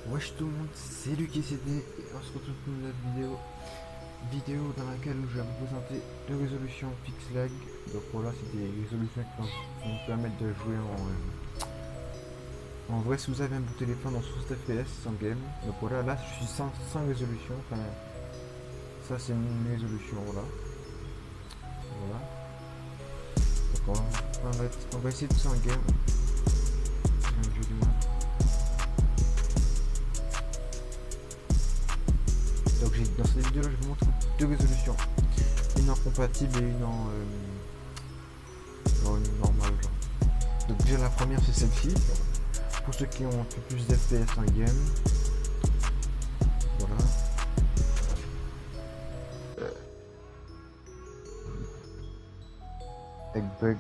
Wesh tout le monde, c'est LuckyCD et on se retrouve pour une nouvelle vidéo dans laquelle je vais vous présenter deux résolutions Pixlag. Donc voilà, c'est des résolutions qui vont vous permettre de jouer en vrai si vous avez un bon téléphone en 60 FPS sans game. Donc voilà, là je suis sans résolution, enfin ça c'est une résolution, voilà. Voilà. Donc on va essayer de ça en game. Un jeu du moins. Donc dans cette vidéo là je vous montre deux résolutions. Une en compatible et une en normale genre. Donc déjà la première c'est celle-ci. Pour ceux qui ont un peu plus d'FPS en game. Voilà. Elle bug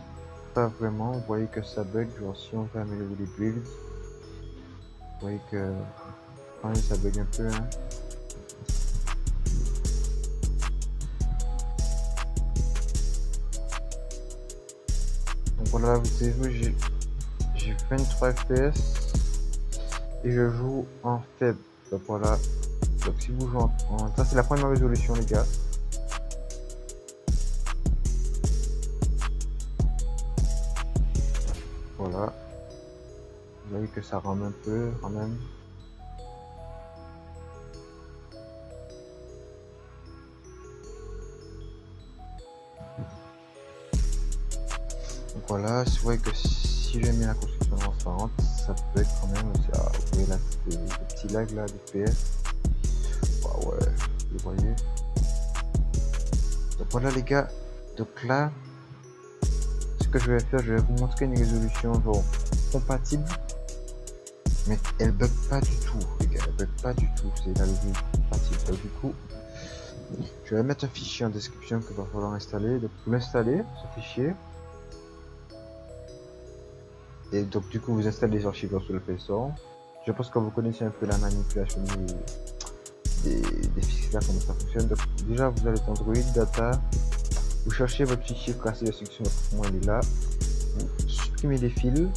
pas vraiment. Vous voyez que ça bug. Genre si on veut améliorer les builds. Vous voyez que quand même ça bug un peu. Hein. Donc voilà, vous avez vu, j'ai 23 FPS et je joue en faible. Donc voilà. Donc si vous jouez ça c'est la première résolution les gars. Voilà. Vous voyez que ça rame un peu quand même. Donc voilà, vous voyez que si je mets la construction transparente, ça peut être quand même. Vous voyez là, des petits lags là, des PS. Ah ouais, vous voyez. Donc voilà les gars. Donc là, ce que je vais faire, je vais vous montrer une résolution genre compatible. Mais elle bug pas du tout, les gars. Elle bug pas du tout. C'est la résolution compatible. Donc du coup, je vais mettre un fichier en description qu'il va falloir installer. Donc vous l'installez, ce fichier. Et donc du coup, vous installez les archives sur le Play Store. Je pense que vous connaissez un peu la manipulation des fichiers là, comment ça fonctionne. Donc déjà, vous allez dans Android, Data. Vous cherchez votre fichier classé de section, pour moi il est là. Vous supprimez les fils. Donc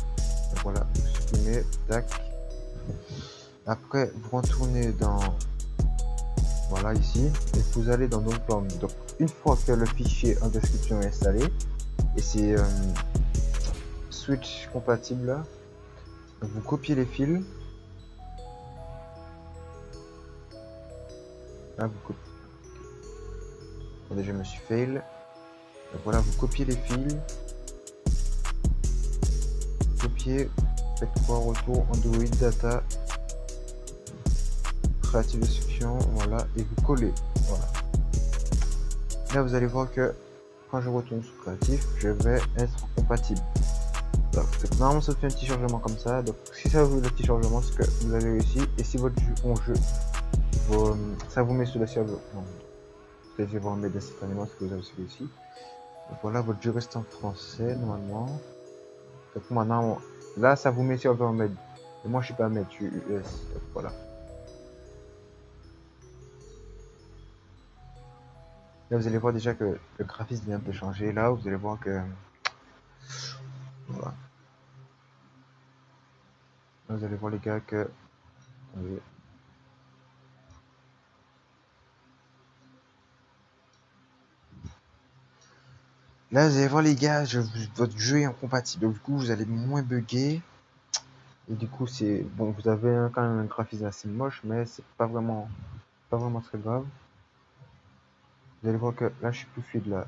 voilà, vous supprimez, tac. Après, vous retournez dans, voilà ici, et vous allez dans notre plan. Donc une fois que le fichier en description est installé, et c'est switch compatible là, donc vous copiez les fils. Là, vous copiez. Attendez, je me suis fail. Donc voilà, vous copiez les fils. Copier, faites quoi, retour, Android, Data, Creative Destruction, voilà, et vous collez, voilà. Là, vous allez voir que quand je retourne sur Creative, je vais être compatible. Donc, normalement, ça fait un petit chargement comme ça. Donc, si ça vous le petit chargement, c'est que vous avez réussi. Et si votre jeu, ça vous met sur le serveur, peut-être je vais vous remettre instantanément ce que vous avez réussi. Donc voilà, votre jeu reste en français normalement. Donc maintenant, là, ça vous met sur serveur med. Et moi, je suis pas med, je suis US. Donc voilà. Là, vous allez voir déjà que le graphisme est un peu changé. Là, vous allez voir que, voilà. Là, vous allez voir les gars que, attendez. Là, vous allez voir les gars, votre jeu est incompatible. Donc, du coup, vous allez moins bugger. Et du coup, c'est bon, vous avez quand même un graphisme assez moche, mais c'est pas vraiment très grave. Vous allez voir que là, je suis plus fluide là.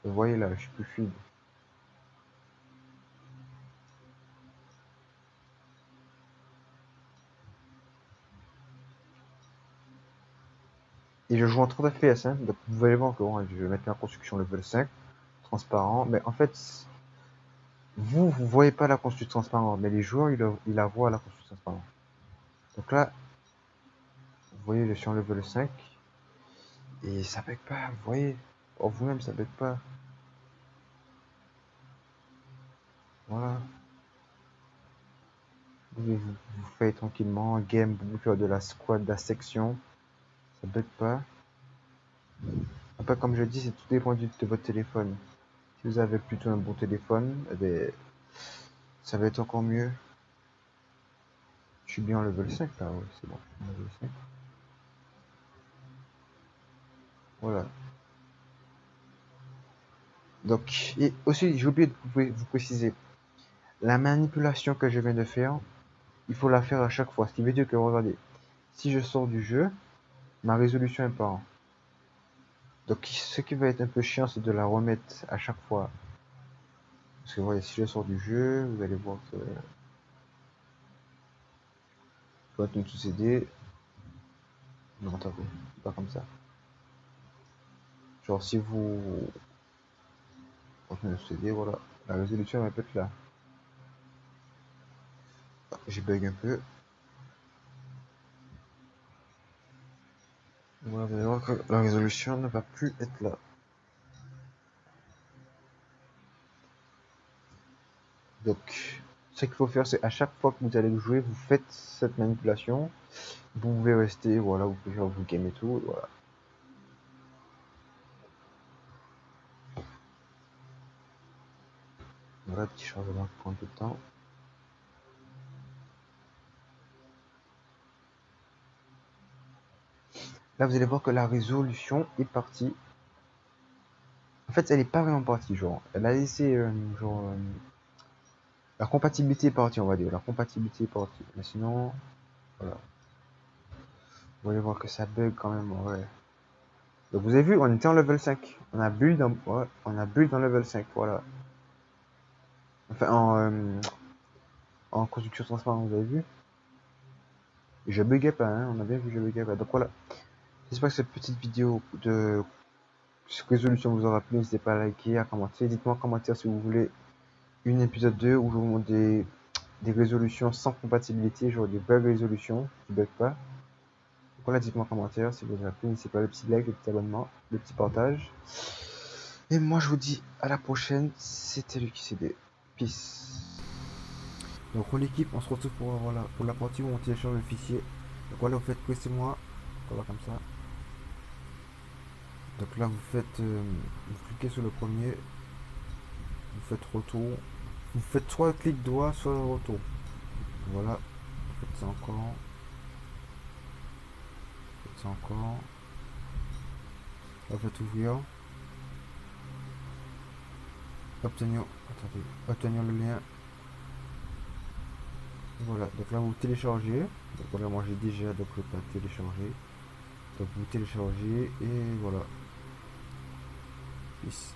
Vous voyez là, je suis plus fluide. Et je joue en 30 FPS, hein. Donc, vous allez voir que bon, je vais mettre la construction level 5, transparent. Mais en fait, vous voyez pas la construction transparente, mais les joueurs, ils la voient la construction transparente. Donc là, vous voyez, je suis en level 5. Et ça bug pas, vous voyez. Oh, vous-même, ça bug pas. Voilà. Vous faites tranquillement. Game, vous faire de la squad, de la section. Ça bug pas. Après, comme je dis, c'est tout dépend de votre téléphone. Si vous avez plutôt un bon téléphone, eh bien, ça va être encore mieux. Je suis bien level 5 là, ouais, c'est bon. Level 5. Voilà. Donc, et aussi, j'ai oublié de vous préciser, la manipulation que je viens de faire, il faut la faire à chaque fois. Ce qui veut dire que, regardez, si je sors du jeu, ma résolution est pas. Donc, ce qui va être un peu chiant, c'est de la remettre à chaque fois. Parce que, voyez, si je sors du jeu, vous allez voir que ça va tout succéder. Non, attendez, pas comme ça. Genre, si vous continuez de succéder, voilà, la résolution va être là. J'ai bug un peu. Voilà, vous allez voir que la résolution ne va plus être là. Donc, ce qu'il faut faire, c'est à chaque fois que vous allez jouer, vous faites cette manipulation. Vous pouvez rester, voilà, vous pouvez faire vos games et tout, voilà. Voilà, petit changement qui prend tout le temps. Là, vous allez voir que la résolution est partie. En fait, elle est pas vraiment partie, genre. Elle a laissé, la compatibilité est partie, on va dire. La compatibilité est partie. Mais sinon, voilà. Vous allez voir que ça bug quand même, ouais. Donc, vous avez vu, on était en level 5. On a build en, ouais, on a build en level 5, voilà. Enfin, en construction transparente, vous avez vu. Je buguais pas, hein. On a bien vu, je buguais pas. Donc, voilà. J'espère que cette petite vidéo de résolution vous aura plu. N'hésitez pas à liker, à commenter. Dites-moi en commentaire si vous voulez une épisode 2 où je vous montre des résolutions sans compatibilité, genre des belles résolutions qui bug pas. Donc voilà, dites-moi en commentaire si vous avez plu. N'hésitez pas le petit like, le petit abonnement, le petit partage. Et moi je vous dis à la prochaine. C'était LukiCD. Peace. Donc en équipe, on se retrouve pour, voilà, pour la partie où on télécharge le fichier. Donc voilà, vous faites presser moi. Voilà comme ça. Donc là vous faites, vous cliquez sur le premier, vous faites retour. Vous faites soit clic droit, soit retour. Voilà, vous faites ça encore. Faites ça encore. Là, vous faites ouvrir. Obtenir, attendez, obtenir le lien. Voilà, donc là vous téléchargez. Donc voilà, moi j'ai déjà donc le pas télécharger. Donc vous téléchargez et voilà. Peace.